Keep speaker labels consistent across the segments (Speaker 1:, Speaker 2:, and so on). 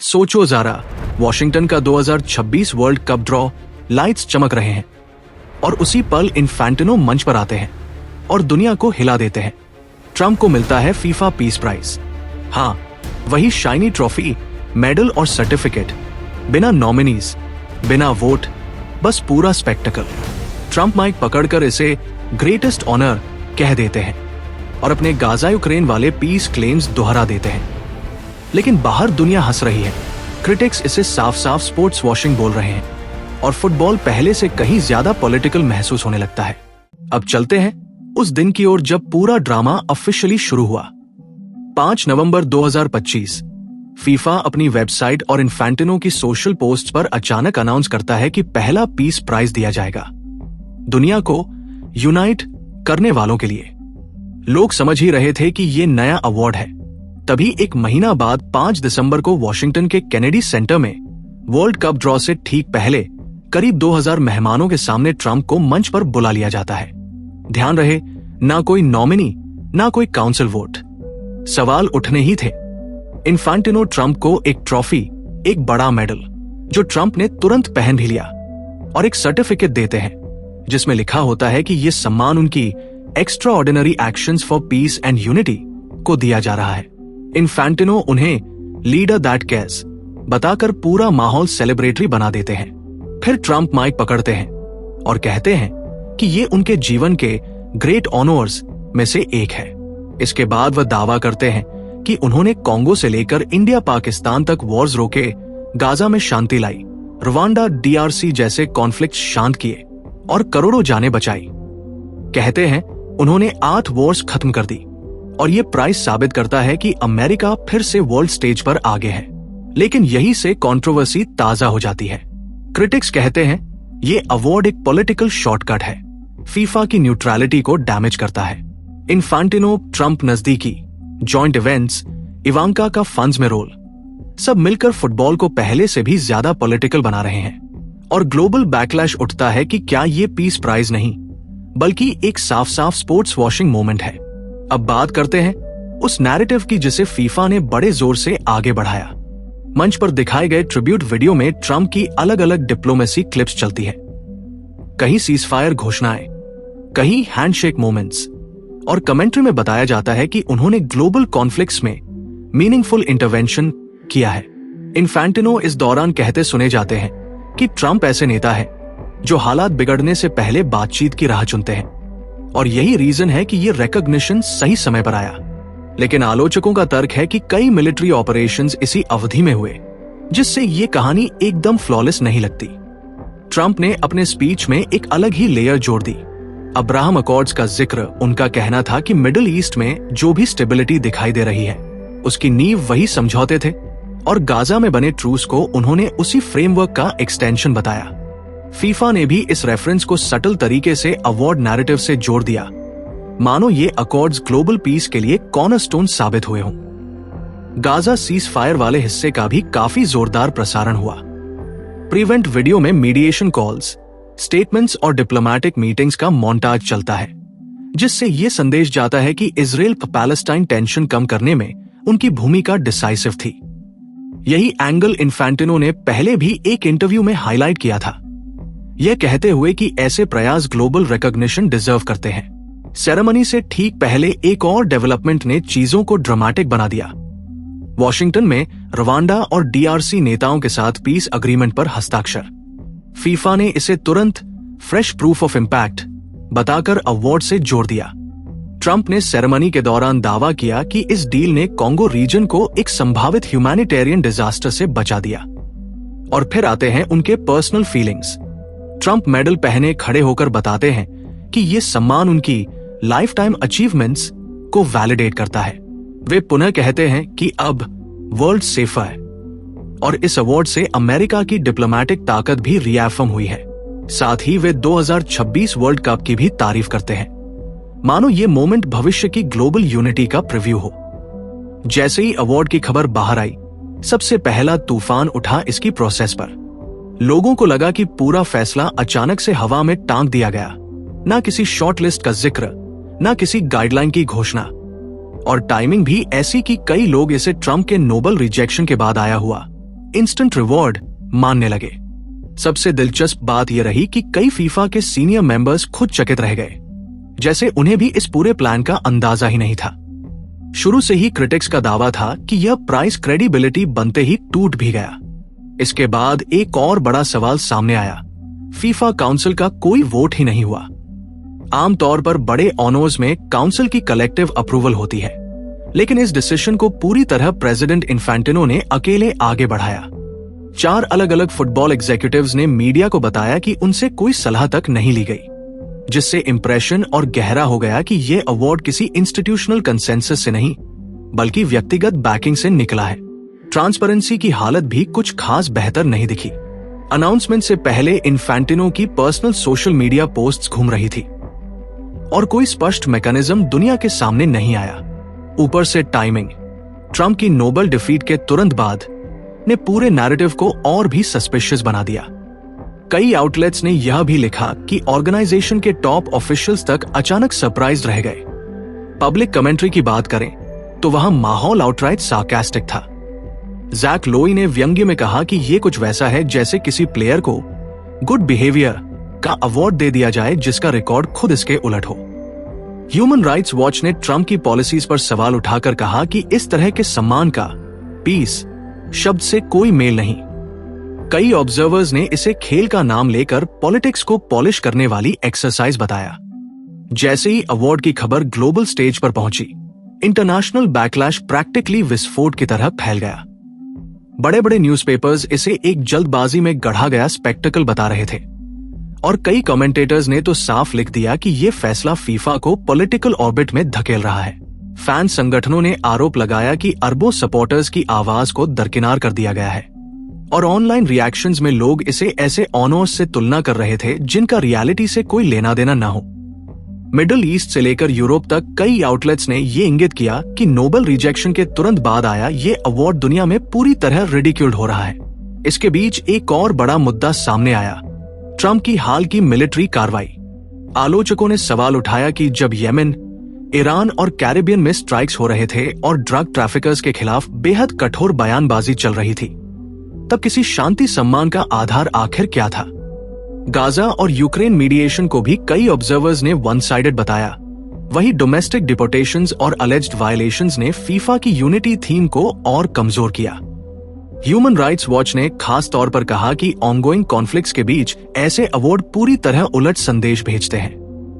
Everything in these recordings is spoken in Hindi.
Speaker 1: सोचो जरा, वॉशिंगटन का 2026 वर्ल्ड कप ड्रॉ, लाइट्स चमक रहे हैं और उसी पल इन्फैंटिनो मंच पर आते हैं और दुनिया को हिला देते हैं। ट्रंप को मिलता है फीफा पीस प्राइज। हाँ, वही शाइनी ट्रॉफी, मेडल और सर्टिफिकेट, बिना नॉमिनीज, बिना वोट, बस पूरा स्पेक्टेकल। ट्रंप माइक पकड़कर इसे ग्रेटेस्ट ऑनर कह देते हैं और अपने गाजा यूक्रेन वाले पीस क्लेम्स दोहरा देते हैं। लेकिन बाहर दुनिया हंस रही है, क्रिटिक्स इसे साफ साफ स्पोर्ट्स वॉशिंग बोल रहे हैं और फुटबॉल पहले से कहीं ज्यादा पॉलिटिकल महसूस होने लगता है। अब चलते हैं उस दिन की ओर जब पूरा ड्रामा ऑफिशियली शुरू हुआ। 5 नवंबर 2025 फीफा अपनी वेबसाइट और इन्फैंटिनो की सोशल पोस्ट पर अचानक अनाउंस करता है कि पहला पीस प्राइज दिया जाएगा, दुनिया को यूनाइट करने वालों के लिए। लोग समझ ही रहे थे कि ये नया अवार्ड है। तभी एक महीना बाद 5 दिसंबर को वॉशिंगटन के केनेडी सेंटर में वर्ल्ड कप ड्रॉ से ठीक पहले करीब 2000 मेहमानों के सामने ट्रंप को मंच पर बुला लिया जाता है। ध्यान रहे, ना कोई नॉमिनी, ना कोई काउंसिल वोट। सवाल उठने ही थे। इन्फैंटिनो ट्रंप को एक ट्रॉफी, एक बड़ा मेडल जो ट्रंप ने तुरंत पहन भी लिया, और एक सर्टिफिकेट देते हैं जिसमें लिखा होता है कि यह सम्मान उनकी extra ordinary actions for piece and unity को दिया जा रहा है। इन्फैंटिनो उन्हें लीडर दैट केयर्स बताकर पूरा माहौल सेलिब्रेटरी बना देते हैं। फिर ट्रंप माइक पकड़ते हैं और कहते हैं कि ये उनके जीवन के ग्रेट ऑनर्स में से एक है। इसके बाद वह दावा करते हैं कि उन्होंने कॉन्गो से लेकर इंडिया पाकिस्तान तक वॉर्स रोके, गाजा में शांति लाई, रवांडा DRC जैसे कॉन्फ्लिक्ट शांत किए और करोड़ों जानें बचाई। कहते हैं उन्होंने 8 वॉर्स खत्म कर दी और ये प्राइज साबित करता है कि अमेरिका फिर से वर्ल्ड स्टेज पर आगे है। लेकिन यही से कंट्रोवर्सी ताजा हो जाती है। क्रिटिक्स कहते हैं ये अवार्ड एक पॉलिटिकल शॉर्टकट है, फीफा की न्यूट्रलिटी को डैमेज करता है। इन्फैंटिनो, ट्रंप नजदीकी, जॉइंट इवेंट्स, इवांका का फंड्स में रोल, सब मिलकर फुटबॉल को पहले से भी ज्यादा पॉलिटिकल बना रहे हैं। और ग्लोबल बैकलैश उठता है कि क्या ये पीस प्राइज नहीं बल्कि एक साफ साफ स्पोर्ट्स वॉशिंग मोमेंट है। अब बात करते हैं उस नैरेटिव की जिसे फीफा ने बड़े जोर से आगे बढ़ाया। मंच पर दिखाए गए ट्रिब्यूट वीडियो में ट्रंप की अलग अलग डिप्लोमेसी क्लिप्स चलती है। कहीं सीजफायर घोषणाएं, कहीं हैंडशेक मोमेंट्स, और कमेंट्री में बताया जाता है कि उन्होंने ग्लोबल कॉन्फ्लिक्ट्स में मीनिंगफुल इंटरवेंशन किया है। इन्फैंटिनो इस दौरान कहते सुने जाते हैं कि ट्रंप ऐसे नेता है जो हालात बिगड़ने से पहले बातचीत की राह चुनते हैं, और यही रीजन है कि ये रिकॉग्निशन सही समय पर आया। लेकिन आलोचकों का तर्क है कि कई मिलिट्री ऑपरेशंस इसी अवधि में हुए, जिससे ये कहानी एकदम फ्लॉलेस नहीं लगती। ट्रंप ने अपने स्पीच में एक अलग ही लेयर जोड़ दी। अब्राहम अकॉर्ड्स का जिक्र, उनका कहना था कि मिडिल ईस्ट में जो भी स्टेबिलिटी दिखाई दे रही है उसकी नींव वही समझौते थे, और गाजा में बने ट्रूस को उन्होंने उसी फ्रेमवर्क का एक्सटेंशन बताया। फीफा ने भी इस रेफरेंस को सटल तरीके से अवार्ड नैरेटिव से जोड़ दिया, मानो ये अकॉर्ड्स ग्लोबल पीस के लिए कॉर्नरस्टोन साबित हुए हों। गाजा सीज फायर वाले हिस्से का भी काफी जोरदार प्रसारण हुआ। प्रीवेंट वीडियो में मीडिएशन कॉल्स, स्टेटमेंट्स और डिप्लोमैटिक मीटिंग्स का मोन्टाज चलता है, जिससे यह संदेश जाता है कि इजराइल पैलेस्टाइन टेंशन कम करने में उनकी भूमिका डिसाइसिव थी। यही एंगल इन्फैंटिनो ने पहले भी एक इंटरव्यू में हाईलाइट किया था, यह कहते हुए कि ऐसे प्रयास ग्लोबल रिकॉग्निशन डिजर्व करते हैं। सेरेमनी से ठीक पहले एक और डेवलपमेंट ने चीजों को ड्रामेटिक बना दिया। वॉशिंगटन में रवांडा और DRC नेताओं के साथ पीस अग्रीमेंट पर हस्ताक्षर। फीफा ने इसे तुरंत फ्रेश प्रूफ ऑफ इम्पैक्ट बताकर अवार्ड से जोड़ दिया। ट्रंप ने सेरेमनी के दौरान दावा किया कि इस डील ने कॉन्गो रीजन को एक संभावित ह्यूमैनिटेरियन डिजास्टर से बचा दिया। और फिर आते हैं उनके पर्सनल फीलिंग्स। ट्रंप मेडल पहने खड़े होकर बताते हैं कि यह सम्मान उनकी लाइफ टाइम अचीवमेंट्स को वैलिडेट करता है। वे पुनः कहते हैं कि अब वर्ल्ड सेफर है, और इस अवार्ड से अमेरिका की डिप्लोमैटिक ताकत भी रीअफर्म हुई है। साथ ही वे 2026 वर्ल्ड कप की भी तारीफ करते हैं, मानो ये मोमेंट भविष्य की ग्लोबल यूनिटी का प्रीव्यू हो। जैसे ही अवार्ड की खबर बाहर आई, सबसे पहला तूफान उठा इसकी प्रोसेस पर। लोगों को लगा कि पूरा फैसला अचानक से हवा में टांग दिया गया, ना किसी शॉर्टलिस्ट का जिक्र, ना किसी गाइडलाइन की घोषणा, और टाइमिंग भी ऐसी कि कई लोग इसे ट्रंप के नोबल रिजेक्शन के बाद आया हुआ इंस्टेंट रिवॉर्ड मानने लगे। सबसे दिलचस्प बात यह रही कि कई फीफा के सीनियर मेंबर्स खुद चकित रह गए, जैसे उन्हें भी इस पूरे प्लान का अंदाजा ही नहीं था। शुरू से ही क्रिटिक्स का दावा था कि यह प्राइस क्रेडिबिलिटी बनते ही टूट भी गया। इसके बाद एक और बड़ा सवाल सामने आया, फीफा काउंसिल का कोई वोट ही नहीं हुआ। आमतौर पर बड़े ऑनर्स में काउंसिल की कलेक्टिव अप्रूवल होती है, लेकिन इस डिसीजन को पूरी तरह प्रेसिडेंट इन्फैंटिनो ने अकेले आगे बढ़ाया। 4 अलग अलग फुटबॉल एग्जीक्यूटिव्स ने मीडिया को बताया कि उनसे कोई सलाह तक नहीं ली गई, जिससे इंप्रेशन और गहरा हो गया कि यह अवार्ड किसी इंस्टीट्यूशनल कंसेंसस से नहीं बल्कि व्यक्तिगत बैकिंग से निकला है। ट्रांसपेरेंसी की हालत भी कुछ खास बेहतर नहीं दिखी। अनाउंसमेंट से पहले इन्फैंटिनो की पर्सनल सोशल मीडिया पोस्ट्स घूम रही थी और कोई स्पष्ट मैकेनिज्म दुनिया के सामने नहीं आया। ऊपर से टाइमिंग, ट्रंप की नोबल डिफीट के तुरंत बाद, ने पूरे नैरेटिव को और भी सस्पिशियस बना दिया। कई आउटलेट्स ने यह भी लिखा कि ऑर्गेनाइजेशन के टॉप ऑफिशियल्स तक अचानक सरप्राइज रह गए। पब्लिक कमेंट्री की बात करें तो वहां माहौल आउटराइट सार्कास्टिक था। जैक लोई ने व्यंग्य में कहा कि यह कुछ वैसा है जैसे किसी प्लेयर को गुड बिहेवियर का अवार्ड दे दिया जाए जिसका रिकॉर्ड खुद इसके उलट हो। ह्यूमन राइट्स वॉच ने ट्रंप की पॉलिसीज पर सवाल उठाकर कहा कि इस तरह के सम्मान का पीस शब्द से कोई मेल नहीं। कई ऑब्जर्वर्स ने इसे खेल का नाम लेकर पॉलिटिक्स को पॉलिश करने वाली एक्सरसाइज बताया। जैसे ही अवार्ड की खबर ग्लोबल स्टेज पर पहुंची, इंटरनेशनल बैकलैश प्रैक्टिकली विस्फोट की तरह फैल गया। बड़े बड़े न्यूज़पेपर्स इसे एक जल्दबाजी में गढ़ा गया स्पेक्टेकल बता रहे थे और कई कमेंटेटर्स ने तो साफ लिख दिया कि यह फैसला फीफा को पॉलिटिकल ऑर्बिट में धकेल रहा है। फैन संगठनों ने आरोप लगाया कि अरबों सपोर्टर्स की आवाज को दरकिनार कर दिया गया है और ऑनलाइन रिएक्शंस में लोग इसे ऐसे ऑनर्स से तुलना कर रहे थे जिनका रियलिटी से कोई लेना देना न हो। मिडिल ईस्ट से लेकर यूरोप तक कई आउटलेट्स ने ये इंगित किया कि नोबेल रिजेक्शन के तुरंत बाद आया ये अवार्ड दुनिया में पूरी तरह रिडिक्यूल्ड हो रहा है। इसके बीच एक और बड़ा मुद्दा सामने आया, ट्रंप की हाल की मिलिट्री कार्रवाई। आलोचकों ने सवाल उठाया कि जब येमेन, ईरान और कैरिबियन में स्ट्राइक्स हो रहे थे और ड्रग ट्रैफिकर्स के खिलाफ बेहद कठोर बयानबाजी चल रही थी, तब किसी शांति सम्मान का आधार आखिर क्या था। गाजा और यूक्रेन मीडिएशन को भी कई ऑब्जर्वर्स ने वन साइडेड बताया। वहीं डोमेस्टिक डिपोर्टेशंस और अलेज्ड वायलेशंस ने फीफा की यूनिटी थीम को और कमजोर किया। ह्यूमन राइट्स वॉच ने खास तौर पर कहा कि ऑनगोइंग कॉन्फ्लिक्ट्स के बीच ऐसे अवार्ड पूरी तरह उलट संदेश भेजते हैं।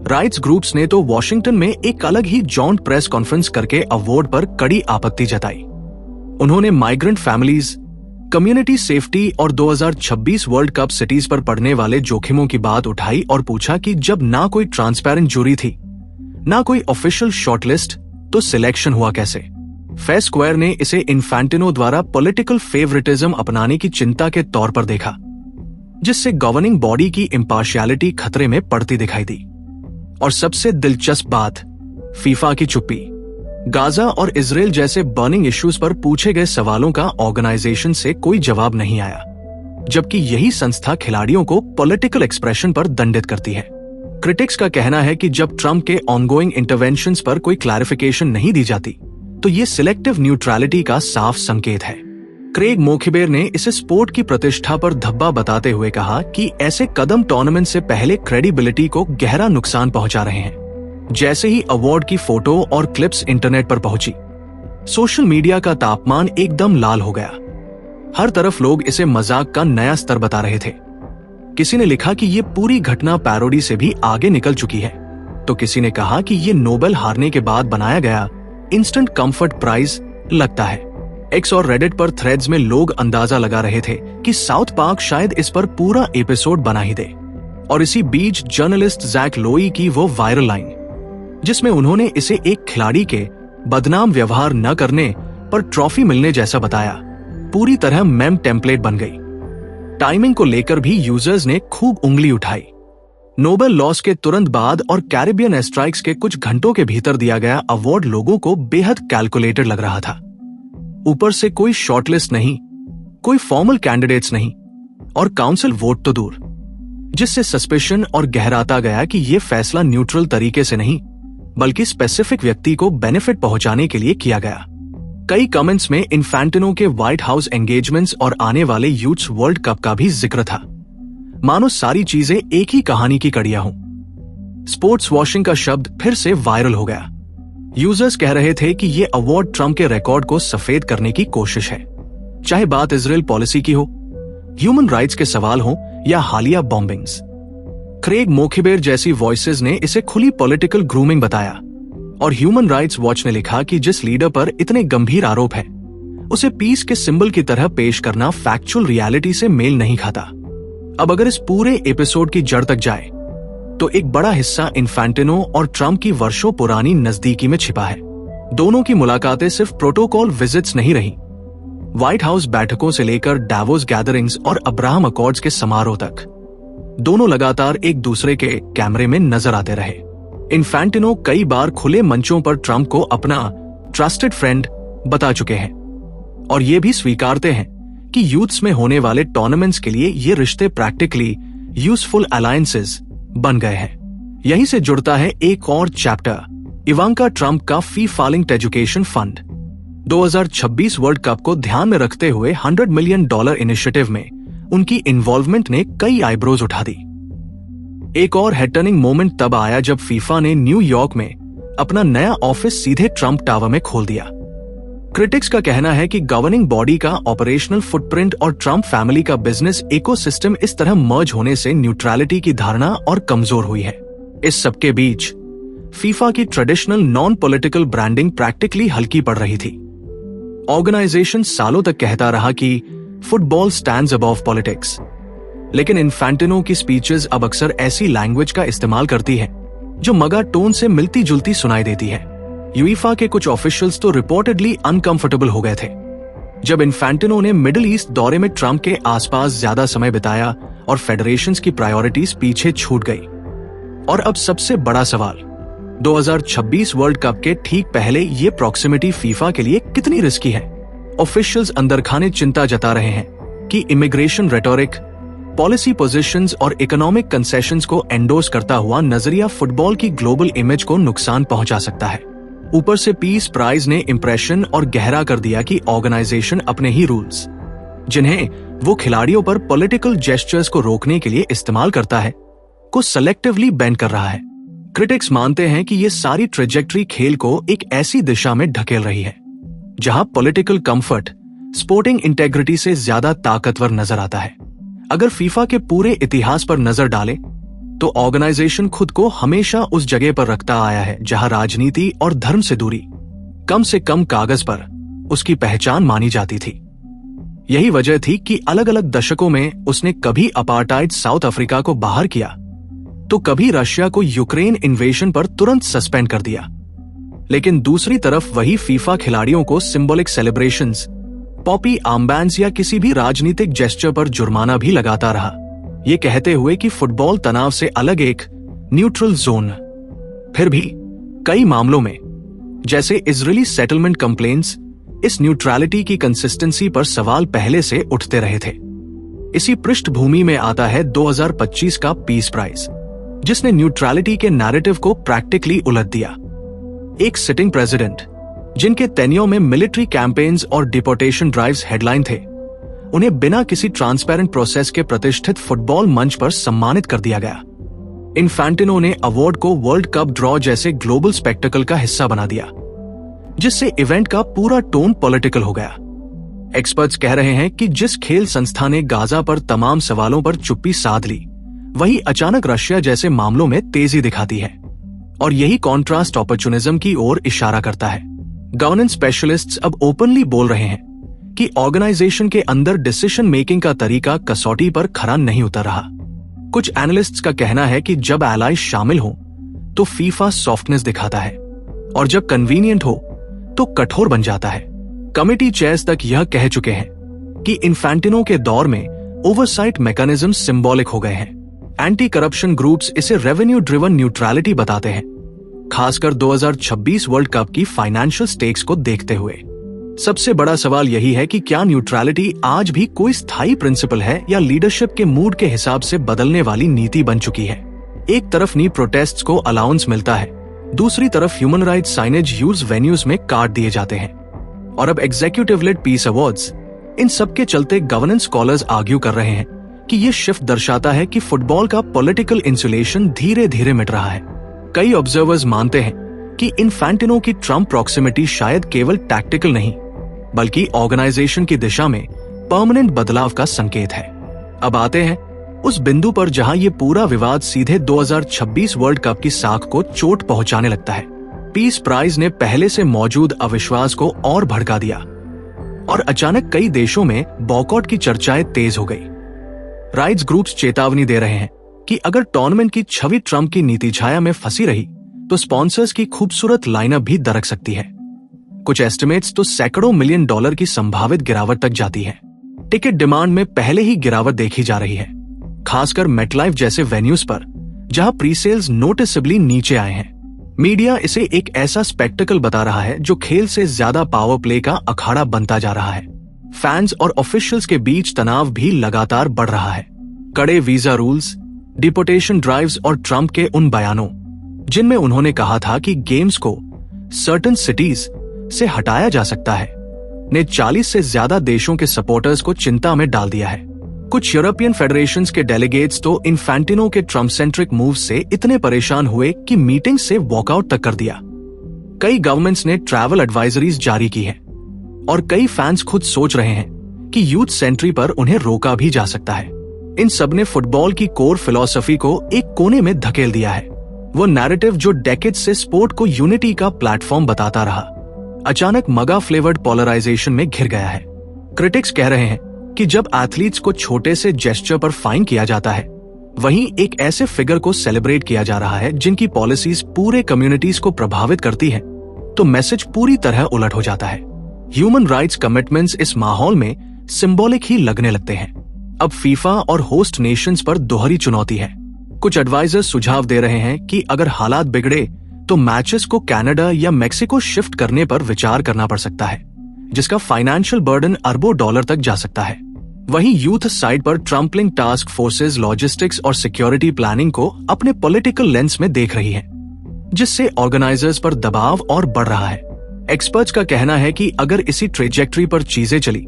Speaker 1: राइट्स ग्रुप्स ने तो वॉशिंगटन में एक अलग ही जॉइंट प्रेस कॉन्फ्रेंस करके अवार्ड पर कड़ी आपत्ति जताई। उन्होंने माइग्रेंट फैमिलीज, कम्युनिटी सेफ्टी और 2026 वर्ल्ड कप सिटीज पर पड़ने वाले जोखिमों की बात उठाई और पूछा कि जब ना कोई ट्रांसपेरेंट जूरी थी, ना कोई ऑफिशियल शॉर्टलिस्ट, तो सिलेक्शन हुआ कैसे। फेयर स्क्वायर ने इसे इन्फैंटिनो द्वारा पॉलिटिकल फेवरेटिज्म अपनाने की चिंता के तौर पर देखा, जिससे गवर्निंग बॉडी की इम्पार्शियलिटी खतरे में पड़ती दिखाई दी। और सबसे दिलचस्प बात, फीफा की चुप्पी। गाजा और इजराइल जैसे बर्निंग इश्यूज पर पूछे गए सवालों का ऑर्गेनाइजेशन से कोई जवाब नहीं आया, जबकि यही संस्था खिलाड़ियों को पॉलिटिकल एक्सप्रेशन पर दंडित करती है। क्रिटिक्स का कहना है कि जब ट्रंप के ऑनगोइंग इंटरवेंशंस पर कोई क्लैरिफिकेशन नहीं दी जाती, तो ये सिलेक्टिव न्यूट्रलिटी का साफ संकेत है। क्रेग मोखिबेर ने इसे स्पोर्ट की प्रतिष्ठा पर धब्बा बताते हुए कहा कि ऐसे कदम टूर्नामेंट से पहले क्रेडिबिलिटी को गहरा नुकसान पहुंचा रहे हैं। जैसे ही अवार्ड की फोटो और क्लिप्स इंटरनेट पर पहुंची, सोशल मीडिया का तापमान एकदम लाल हो गया। हर तरफ लोग इसे मजाक का नया स्तर बता रहे थे। किसी ने लिखा कि ये पूरी घटना पैरोडी से भी आगे निकल चुकी है, तो किसी ने कहा कि ये नोबेल हारने के बाद बनाया गया इंस्टेंट कंफर्ट प्राइज लगता है। एक्स और रेडिट पर थ्रेड्स में लोग अंदाजा लगा रहे थे कि साउथ पार्क शायद इस पर पूरा एपिसोड बना ही दे। और इसी बीच जर्नलिस्ट जैक लोई की वो वायरल लाइन, जिसमें उन्होंने इसे एक खिलाड़ी के बदनाम व्यवहार न करने पर ट्रॉफी मिलने जैसा बताया, पूरी तरह मेम टेम्पलेट बन गई। टाइमिंग को लेकर भी यूजर्स ने खूब उंगली उठाई। नोबेल लॉस के तुरंत बाद और कैरिबियन एयरस्ट्राइक्स के कुछ घंटों के भीतर दिया गया अवार्ड लोगों को बेहद कैलकुलेटेड लग रहा था। ऊपर से कोई शॉर्टलिस्ट नहीं, कोई फॉर्मल कैंडिडेट्स नहीं और काउंसिल वोट तो दूर, जिससे सस्पेशन और गहराता गया कि यह फैसला न्यूट्रल तरीके से नहीं बल्कि स्पेसिफिक व्यक्ति को बेनिफिट पहुंचाने के लिए किया गया। कई कमेंट्स में इन्फैंटिनो के व्हाइट हाउस एंगेजमेंट्स और आने वाले यूथ्स वर्ल्ड कप का भी जिक्र था। मानो सारी चीजें एक ही कहानी की कड़ियां हों। स्पोर्ट्स वॉशिंग का शब्द फिर से वायरल हो गया। यूजर्स कह रहे थे कि ये अवार्ड ट्रंप के रिकॉर्ड को सफेद करने की कोशिश है, चाहे बात इजराइल पॉलिसी की हो, ह्यूमन राइट्स के सवाल हो या हालिया बॉम्बिंग्स। क्रेग मोखिबेर जैसी वॉइसेस ने इसे खुली पॉलिटिकल ग्रूमिंग बताया और ह्यूमन राइट्स वॉच ने लिखा कि जिस लीडर पर इतने गंभीर आरोप है उसे पीस के सिंबल की तरह पेश करना फैक्चुअल रियलिटी से मेल नहीं खाता। अब अगर इस पूरे एपिसोड की जड़ तक जाए तो एक बड़ा हिस्सा इन्फैंटिनो और ट्रंप की वर्षों पुरानी नजदीकी में छिपा है। दोनों की मुलाकातें सिर्फ प्रोटोकॉल विजिट्स नहीं रही। व्हाइट हाउस बैठकों से लेकर डावोस गैदरिंग्स और अब्राहम अकॉर्ड्स के समारोह तक दोनों लगातार एक दूसरे के कैमरे में नजर आते रहे। इन्फैंटिनो कई बार खुले मंचों पर ट्रंप को अपना ट्रस्टेड फ्रेंड बता चुके हैं और ये भी स्वीकारते हैं कि यूथ्स में होने वाले टूर्नामेंट्स के लिए ये रिश्ते प्रैक्टिकली यूजफुल अलायंसेस बन गए हैं। यहीं से जुड़ता है एक और चैप्टर, इवांका ट्रंप का fee falling education fund. 2026 world cup को ध्यान में रखते हुए $100 मिलियन इनिशिएटिव में उनकी इन्वॉल्वमेंट ने कई आईब्रोज उठा दी। एक और हेड टर्निंग मोमेंट तब आया जब फीफा ने न्यूयॉर्क में अपना नया ऑफिस सीधे ट्रंप टावर में खोल दिया। क्रिटिक्स का कहना है कि गवर्निंग बॉडी का ऑपरेशनल फुटप्रिंट और ट्रंप फैमिली का बिजनेस इकोसिस्टम इस तरह मर्ज होने से न्यूट्रलिटी की धारणा और कमजोर हुई है। इस सबके बीच फीफा की traditional non political branding practically हल्की पड़ रही थी। ऑर्गेनाइजेशन सालों तक कहता रहा कि फुटबॉल स्टैंड्स अबव पॉलिटिक्स, लेकिन इन्फैंटिनो की स्पीचेस अब अक्सर ऐसी लैंग्वेज का इस्तेमाल करती है जो मगा टोन से मिलती जुलती सुनाई देती है। यूईफा के कुछ ऑफिशियल्स तो रिपोर्टेडली अनकंफर्टेबल हो गए थे जब इन्फैंटिनो ने मिडिल ईस्ट दौरे में ट्रंप के आसपास ज्यादा समय बिताया और फेडरेशंस की प्रायोरिटीज पीछे छूट गई। और अब सबसे बड़ा सवाल, 2026 वर्ल्ड कप के ठीक पहले ये प्रॉक्सिमिटी फीफा के लिए कितनी रिस्की है। ऑफिशियल्स अंदर खाने चिंता जता रहे हैं कि इमिग्रेशन रेटोरिक, पॉलिसी पोजीशंस और इकोनॉमिक कंसेशंस को एंडोर्स करता हुआ नजरिया फुटबॉल की ग्लोबल इमेज को नुकसान पहुंचा सकता है। ऊपर से पीस प्राइज ने इंप्रेशन और गहरा कर दिया कि ऑर्गेनाइजेशन अपने ही रूल्स, जिन्हें वो खिलाड़ियों पर पॉलिटिकल जेस्चर्स को रोकने के लिए इस्तेमाल करता है, को सेलेक्टिवली बैन कर रहा है। क्रिटिक्स मानते हैं कि ये सारी ट्रेजेक्टरी खेल को एक ऐसी दिशा में ढकेल रही है जहां पॉलिटिकल कंफर्ट स्पोर्टिंग इंटेग्रिटी से ज्यादा ताकतवर नजर आता है। अगर फीफा के पूरे इतिहास पर नजर डालें तो ऑर्गेनाइजेशन खुद को हमेशा उस जगह पर रखता आया है जहां राजनीति और धर्म से दूरी कम से कम कागज पर उसकी पहचान मानी जाती थी। यही वजह थी कि अलग अलग दशकों में उसने कभी अपार्टाइड साउथ अफ्रीका को बाहर किया तो कभी रशिया को यूक्रेन इन्वेशन पर तुरंत सस्पेंड कर दिया। लेकिन दूसरी तरफ वही फीफा खिलाड़ियों को सिंबॉलिक सेलिब्रेशंस, पॉपी आर्मबैंड्स या किसी भी राजनीतिक जेस्चर पर जुर्माना भी लगाता रहा, ये कहते हुए कि फुटबॉल तनाव से अलग एक न्यूट्रल जोन। फिर भी कई मामलों में, जैसे इजरायली सेटलमेंट कंप्लेंट्स, इस न्यूट्रलिटी की कंसिस्टेंसी पर सवाल पहले से उठते रहे थे। इसी पृष्ठभूमि में आता है 2025 का पीस प्राइज, जिसने न्यूट्रलिटी के नैरेटिव को प्रैक्टिकली उलट दिया। एक सिटिंग प्रेसिडेंट जिनके टेन्योर में मिलिट्री कैंपेन्स और डिपोर्टेशन ड्राइव्स हेडलाइन थे, उन्हें बिना किसी ट्रांसपेरेंट प्रोसेस के प्रतिष्ठित फुटबॉल मंच पर सम्मानित कर दिया गया। इन्फैंटिनो ने अवार्ड को वर्ल्ड कप ड्रॉ जैसे ग्लोबल स्पेक्टेकल का हिस्सा बना दिया, जिससे इवेंट का पूरा टोन पॉलिटिकल हो गया। एक्सपर्ट्स कह रहे हैं कि जिस खेल संस्था ने गाजा पर तमाम सवालों पर चुप्पी साध ली, वही अचानक रशिया जैसे मामलों में तेजी दिखाती है, और यही कॉन्ट्रास्ट ऑपर्चुनिज्म की ओर इशारा करता है। गवर्नेंस स्पेशलिस्ट्स अब ओपनली बोल रहे हैं कि ऑर्गेनाइजेशन के अंदर डिसीजन मेकिंग का तरीका कसौटी पर खरा नहीं उतर रहा। कुछ एनालिस्ट्स का कहना है कि जब एलाइज शामिल हो तो फीफा सॉफ्टनेस दिखाता है, और जब कन्वीनियंट हो तो कठोर बन जाता है। कमिटी चेयर्स तक यह कह चुके हैं कि इन्फैंटिनो के दौर में ओवरसाइट मैकेनिज्म सिंबॉलिक हो गए हैं। एंटी करप्शन ग्रुप्स इसे रेवेन्यू ड्रिवन न्यूट्रलिटी बताते हैं, खासकर 2026 वर्ल्ड कप की फाइनेंशियल स्टेक्स को देखते हुए। सबसे बड़ा सवाल यही है कि क्या न्यूट्रलिटी आज भी कोई स्थायी प्रिंसिपल है या लीडरशिप के मूड के हिसाब से बदलने वाली नीति बन चुकी है। एक तरफ नी प्रोटेस्ट्स को अलाउंस मिलता है, दूसरी तरफ human rights signage use venues में काट दिए जाते हैं। और अब एग्जीक्यूटिव लेड पीस अवार्ड्स। इन सब के चलते गवर्नेंस स्कॉलर्स आर्ग्यू कर रहे हैं कि ये शिफ्ट दर्शाता है कि फुटबॉल का पॉलिटिकल इंसुलेशन धीरे धीरे मिट रहा है। कई ऑब्जर्वर्स मानते हैं कि इन्फैंटिनो की ट्रम्प प्रॉक्सिमिटी शायद केवल टैक्टिकल नहीं बल्कि ऑर्गेनाइजेशन की दिशा में परमानेंट बदलाव का संकेत है। अब आते हैं उस बिंदु पर जहां ये पूरा विवाद सीधे 2026 वर्ल्ड कप की साख को चोट पहुंचाने लगता है। पीस प्राइज ने पहले से मौजूद अविश्वास को और भड़का दिया और अचानक कई देशों में बॉयकॉट की चर्चाएं तेज हो गई। राइट्स ग्रुप्स चेतावनी दे रहे हैं कि अगर टूर्नामेंट की छवि ट्रम्प की नीति छाया में फंसी रही तो स्पॉन्सर्स की खूबसूरत लाइनअप भी दरक सकती है। कुछ एस्टिमेट्स तो सैकड़ों मिलियन डॉलर की संभावित गिरावट तक जाती है। टिकट डिमांड में पहले ही गिरावट देखी जा रही है, खासकर मेटलाइफ जैसे वेन्यूज पर जहां प्रीसेल्स नोटिसेबली नीचे आए हैं। मीडिया इसे एक ऐसा स्पेक्टेकल बता रहा है जो खेल से ज्यादा पावर प्ले का अखाड़ा बनता जा रहा है। फैंस और ऑफिशियल्स के बीच तनाव भी लगातार बढ़ रहा है। कड़े वीजा रूल्स, डिपोटेशन ड्राइव्स और ट्रम्प के उन बयानों जिनमें उन्होंने कहा था कि गेम्स को सर्टेन सिटीज से हटाया जा सकता है, ने 40 से ज्यादा देशों के सपोर्टर्स को चिंता में डाल दिया है। कुछ यूरोपियन फेडरेशंस के डेलीगेट्स तो इन्फैंटिनो के ट्रम्प सेंट्रिक मूव से इतने परेशान हुए कि मीटिंग से वॉकआउट तक कर दिया। कई गवर्नमेंट्स ने ट्रैवल एडवाइजरीज जारी की हैं और कई फैंस खुद सोच रहे हैं कि यूथ सेंट्री पर उन्हें रोका भी जा सकता है। इन सब ने फुटबॉल की कोर फिलॉसफी को एक कोने में धकेल दिया है। वो नैरेटिव जो डेकेड से स्पोर्ट को यूनिटी का प्लेटफॉर्म बताता रहा, अचानक मगा फ्लेवर्ड पोलराइजेशन में घिर गया है। क्रिटिक्स कह रहे हैं कि जब एथलीट्स को छोटे से जेस्चर पर फाइन किया जाता है, वहीं एक ऐसे फिगर को सेलिब्रेट किया जा रहा है जिनकी पॉलिसीज पूरे कम्युनिटीज को प्रभावित करती है, तो मैसेज पूरी तरह उलट हो जाता है। ह्यूमन राइट्स कमिटमेंट्स इस माहौल में सिंबॉलिक ही लगने लगते हैं। अब फीफा और होस्ट नेशंस पर दोहरी चुनौती है। कुछ एडवाइजर्स सुझाव दे रहे हैं कि अगर हालात बिगड़े तो मैचेस को कनाडा या मेक्सिको शिफ्ट करने पर विचार करना पड़ सकता है, जिसका फाइनेंशियल बर्डन अरबों डॉलर तक जा सकता है। वहीं यूथ साइड पर ट्रम्पलिंग टास्क फोर्सेस लॉजिस्टिक्स और सिक्योरिटी प्लानिंग को अपने पॉलिटिकल लेंस में देख रही है, जिससे ऑर्गेनाइजर्स पर दबाव और बढ़ रहा है। एक्सपर्ट्स का कहना है कि अगर इसी ट्रेजेक्टरी पर चीजें चली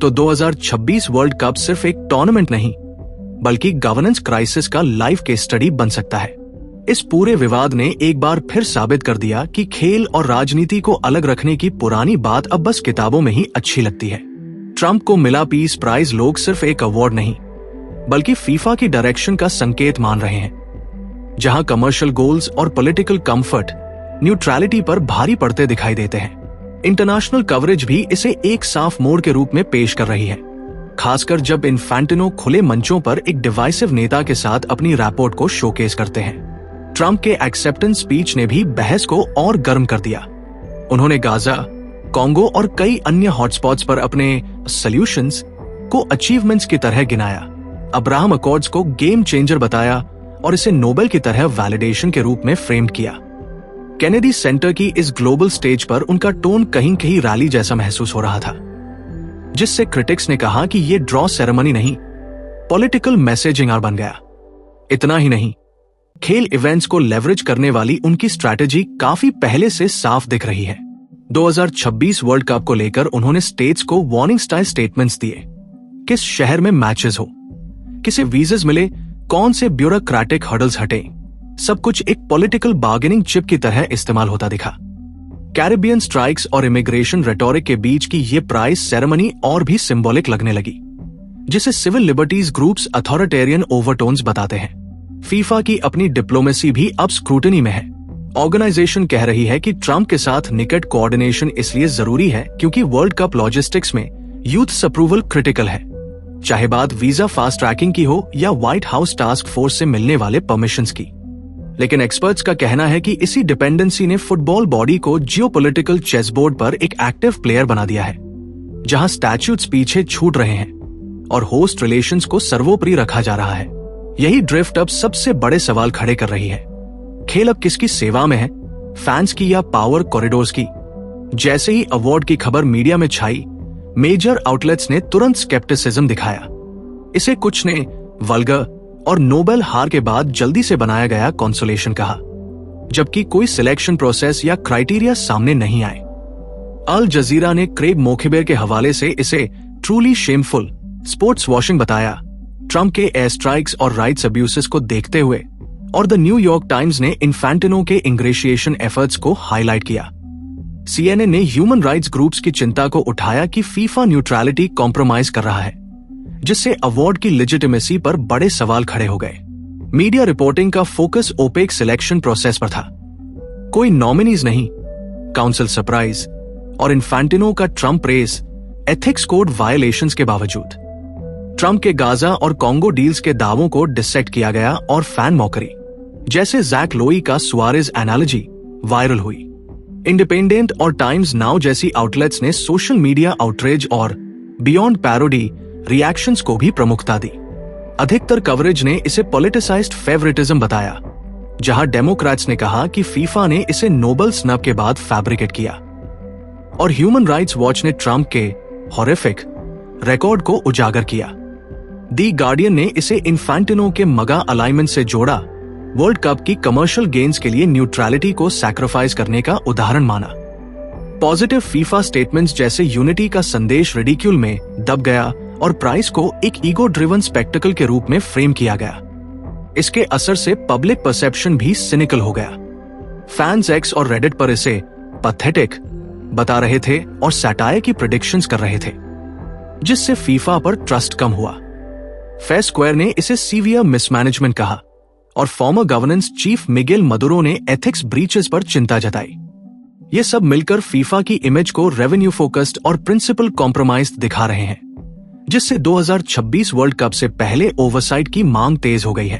Speaker 1: तो 2026 वर्ल्ड कप सिर्फ एक टूर्नामेंट नहीं बल्कि गवर्नेंस क्राइसिस का लाइव केस स्टडी बन सकता है। इस पूरे विवाद ने एक बार फिर साबित कर दिया कि खेल और राजनीति को अलग रखने की पुरानी बात अब बस किताबों में ही अच्छी लगती है। ट्रम्प को मिला पीस प्राइज लोग सिर्फ एक अवार्ड नहीं बल्कि फीफा की डायरेक्शन का संकेत मान रहे हैं, जहां कमर्शियल गोल्स और पॉलिटिकल कंफर्ट न्यूट्रलिटी पर भारी पड़ते दिखाई देते हैं। इंटरनेशनल कवरेज भी इसे एक साफ मोड़ के रूप में पेश कर रही है, खासकर जब इन्फैंटिनो खुले मंचों पर एक डिवाइसिव नेता के साथ अपनी रैपोर्ट को शोकेस करते हैं। ट्रम्प के एक्सेप्टेंस स्पीच ने भी बहस को और गर्म कर दिया। उन्होंने गाजा, कॉन्गो और कई अन्य हॉटस्पॉट्स पर अपने सॉल्यूशंस को अचीवमेंट्स की तरह गिनाया, अब्राहम अकॉर्ड्स को गेम चेंजर बताया और इसे नोबेल की तरह वैलिडेशन के रूप में फ्रेम्ड किया। केनेडी सेंटर की इस ग्लोबल स्टेज पर उनका टोन कहीं कहीं रैली जैसा महसूस हो रहा था, जिससे क्रिटिक्स ने कहा कि ये ड्रॉ सेरेमनी नहीं, पॉलिटिकल मैसेजिंग बन गया। इतना ही नहीं, खेल इवेंट्स को लेवरेज करने वाली उनकी स्ट्रैटेजी काफी पहले से साफ दिख रही है। 2026 वर्ल्ड कप को लेकर उन्होंने स्टेट्स को वार्निंग स्टाइल स्टेटमेंट्स दिए। किस शहर में मैचेस हो, किसे वीजास मिले, कौन से ब्यूरोक्रेटिक हर्डल्स हटे, सब कुछ एक पॉलिटिकल बार्गेनिंग चिप की तरह इस्तेमाल होता दिखा। कैरिबियन स्ट्राइक्स और इमिग्रेशन रेटोरिक के बीच की ये प्राइज सेरेमनी और भी सिंबॉलिक लगने लगी, जिसे civil liberties groups authoritarian overtones बताते हैं। फीफा की अपनी डिप्लोमेसी भी अब स्क्रूटनी में है। ऑर्गेनाइजेशन कह रही है कि ट्रम्प के साथ निकट कोऑर्डिनेशन इसलिए जरूरी है क्योंकि वर्ल्ड कप लॉजिस्टिक्स में यूथ अप्रूवल क्रिटिकल है, चाहे बात वीजा फास्ट ट्रैकिंग की हो या व्हाइट हाउस टास्क फोर्स से मिलने वाले परमिशंस की। लेकिन एक्सपर्ट्स का कहना है कि इसी डिपेंडेंसी ने फुटबॉल बॉडी को जियोपॉलिटिकल चेसबोर्ड पर एक एक्टिव प्लेयर बना दिया है, जहां स्टैट्यूट्स पीछे छूट रहे हैं और होस्ट रिलेशंस को सर्वोपरि रखा जा रहा है। यही ड्रिफ्ट अब सबसे बड़े सवाल खड़े कर रही है। खेल अब किसकी सेवा में है, फैंस की या पावर कॉरिडोर्स की? जैसे ही अवार्ड की खबर मीडिया में छाई, मेजर आउटलेट्स ने तुरंत स्केप्टिसिज्म दिखाया। इसे कुछ ने वल्गर और नोबेल हार के बाद जल्दी से बनाया गया कंसोलेशन कहा, जबकि कोई सिलेक्शन प्रोसेस या क्राइटेरिया सामने नहीं आए। अल जजीरा ने क्रेग मोखिबेर के हवाले से इसे ट्रूली शेमफुल स्पोर्ट्स वॉशिंग बताया। ट्रंप के एयर स्ट्राइक्स और राइट्स अब्यूसेस को देखते हुए और द न्यूयॉर्क टाइम्स ने इन्फेंटिनो के इंग्रेशिएशन एफर्ट्स को हाईलाइट किया। CNN ने ह्यूमन राइट्स ग्रुप्स की चिंता को उठाया कि फीफा न्यूट्रलिटी कॉम्प्रोमाइज कर रहा है, जिससे अवार्ड की लेजिटिमेसी पर बड़े सवाल खड़े हो गए। मीडिया रिपोर्टिंग का फोकस ओपेक सिलेक्शन प्रोसेस पर था। कोई नॉमिनीज नहीं, काउंसिल सरप्राइज और इन्फेंटिनो का Trump race ethics code violations के बावजूद। ट्रंप के गाजा और कॉन्गो डील्स के दावों को डिसेक्ट किया गया और फैन मॉकरी जैसे जैक लोई का सुआरेज एनालॉजी वायरल हुई। इंडिपेंडेंट और टाइम्स नाउ जैसी आउटलेट्स ने सोशल मीडिया आउटरेज और बियॉन्ड पैरोडी रिएक्शंस को भी प्रमुखता दी। अधिकतर कवरेज ने इसे पॉलिटिसाइज्ड फेवरेटिज्म बताया, जहां डेमोक्रेट्स ने कहा कि फीफा ने इसे नोबल स्नब के बाद फैब्रिकेट किया, और ह्यूमन राइट्स वॉच ने ट्रंप के हॉरिफिक रिकॉर्ड को उजागर किया। दी गार्डियन ने इसे इन्फेंटिनो के मगा अलाइनमेंट से जोड़ा वर्ल्ड कप की कमर्शियल गेन्स के लिए न्यूट्रलिटी को सैक्रिफाइस करने का उदाहरण माना। पॉजिटिव फीफा स्टेटमेंट्स जैसे यूनिटी का संदेश रिडिक्यूल में दब गया और प्राइस को एक ईगो ड्रिवन स्पेक्टिकल के रूप में फ्रेम किया गया। इसके असर से पब्लिक परसेप्शन भी सिनिकल हो गया। फैंस एक्स और रेडिट पर इसे पैथेटिक बता रहे थे और सैटायर की प्रेडिक्शंस कर रहे थे, जिससे फीफा पर ट्रस्ट कम हुआ। फेयर स्क्वायर ने इसे सीवियर मिसमैनेजमेंट कहा और farmer governance chief Miguel Maduro ने एथिक्स ब्रीचेस पर चिंता जताई। ये सब मिलकर फीफा की इमेज को रेवेन्यू फोकस्ड और प्रिंसिपल कॉम्प्रोमाइज दिखा रहे हैं, जिससे 2026 वर्ल्ड कप से पहले ओवरसाइट की मांग तेज हो गई है।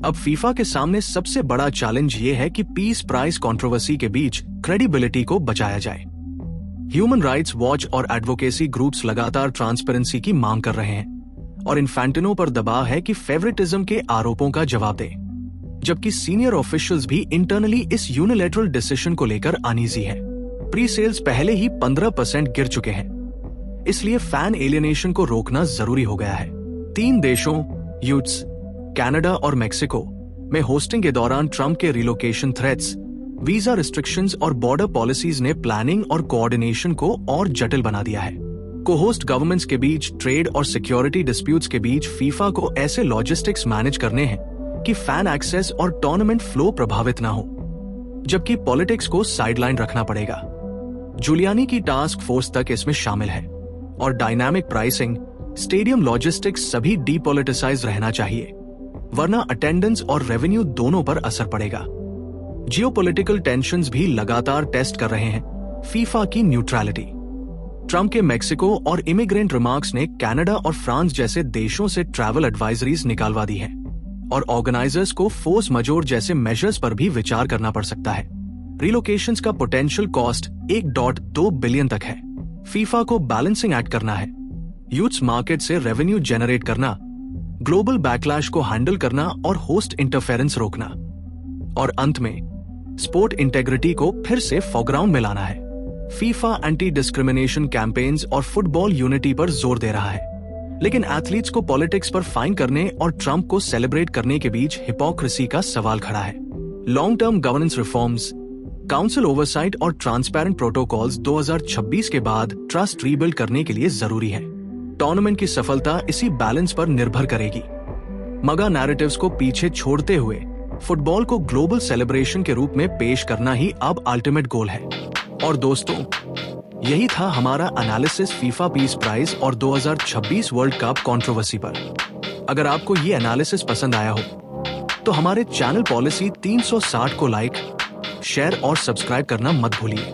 Speaker 1: अब फीफा के सामने सबसे बड़ा चैलेंज ये है कि पीस प्राइस कंट्रोवर्सी के बीच क्रेडिबिलिटी को बचाया जाए। ह्यूमन राइट्स वॉच और एडवोकेसी ग्रुप्स लगातार ट्रांसपेरेंसी की मांग कर रहे हैं और इन्फेंटिनो पर दबाव है कि फेवरेटिज्म के आरोपों का जवाब दे, जबकि सीनियर ऑफिशियल्स भी इंटरनली इस यूनिलैटरल डिसीजन को लेकर अनईजी है। प्री सेल्स पहले ही 15% गिर चुके हैं, इसलिए फैन एलियनेशन को रोकना जरूरी हो गया है। 3 देशों यूएस, कनाडा और मेक्सिको में होस्टिंग के दौरान ट्रंप के रिलोकेशन थ्रेट्स, वीजा रिस्ट्रिक्शंस और बॉर्डर पॉलिसीज ने प्लानिंग और कोऑर्डिनेशन को और जटिल बना दिया है। को-होस्ट गवर्नमेंट्स के बीच ट्रेड और सिक्योरिटी डिस्प्यूट्स के बीच फीफा को ऐसे लॉजिस्टिक्स मैनेज करने हैं कि फैन एक्सेस और टूर्नामेंट फ्लो प्रभावित ना हो, जबकि पॉलिटिक्स को साइडलाइन रखना पड़ेगा। जूलियानी की टास्क फोर्स तक इसमें शामिल है और डायनामिक प्राइसिंग, स्टेडियम लॉजिस्टिक्स सभी डीपॉलिटिसाइज रहना चाहिए, वरना अटेंडेंस और रेवेन्यू दोनों पर असर पड़ेगा। जियोपॉलिटिकल टेंशंस भी लगातार टेस्ट कर रहे हैं फीफा की न्यूट्रलिटी। ट्रंप के मेक्सिको और इमिग्रेंट रिमार्क्स ने कनाडा और फ्रांस जैसे देशों से ट्रैवल एडवाइजरीज निकालवा दी हैं और ऑर्गेनाइजर्स को फोर्स मजोर जैसे मेजर्स पर भी विचार करना पड़ सकता है। रिलोकेशंस का पोटेंशियल कॉस्ट 1.2 बिलियन तक है। फीफा को बैलेंसिंग एक्ट करना है, यूथ्स मार्केट से रेवेन्यू जनरेट करना, ग्लोबल बैकलैश को हैंडल करना और होस्ट इंटरफेरेंस रोकना, और अंत में स्पोर्ट इंटेग्रिटी को फिर से फोरग्राउंड में लाना है। फीफा एंटी डिस्क्रिमिनेशन कैंपेन्स और फुटबॉल यूनिटी पर जोर दे रहा है, लेकिन एथलीट्स को पॉलिटिक्स पर फाइन करने और ट्रंप को सेलिब्रेट करने के बीच हिपोक्रेसी का सवाल खड़ा है। Long term governance reforms, council oversight और ट्रांसपेरेंट प्रोटोकॉल्स 2026 के बाद ट्रस्ट रीबिल्ड करने के लिए जरूरी है। टूर्नामेंट की सफलता इसी बैलेंस पर निर्भर करेगी। मगा नैरेटिव्स को पीछे छोड़ते हुए फुटबॉल को ग्लोबल सेलिब्रेशन के रूप में पेश करना ही अब अल्टीमेट गोल है। और दोस्तों, यही था हमारा एनालिसिस फीफा पीस प्राइज और 2026 वर्ल्ड कप कंट्रोवर्सी पर। अगर आपको ये एनालिसिस पसंद आया हो तो हमारे चैनल पॉलिसी 360 को लाइक, शेयर और सब्सक्राइब करना मत भूलिए।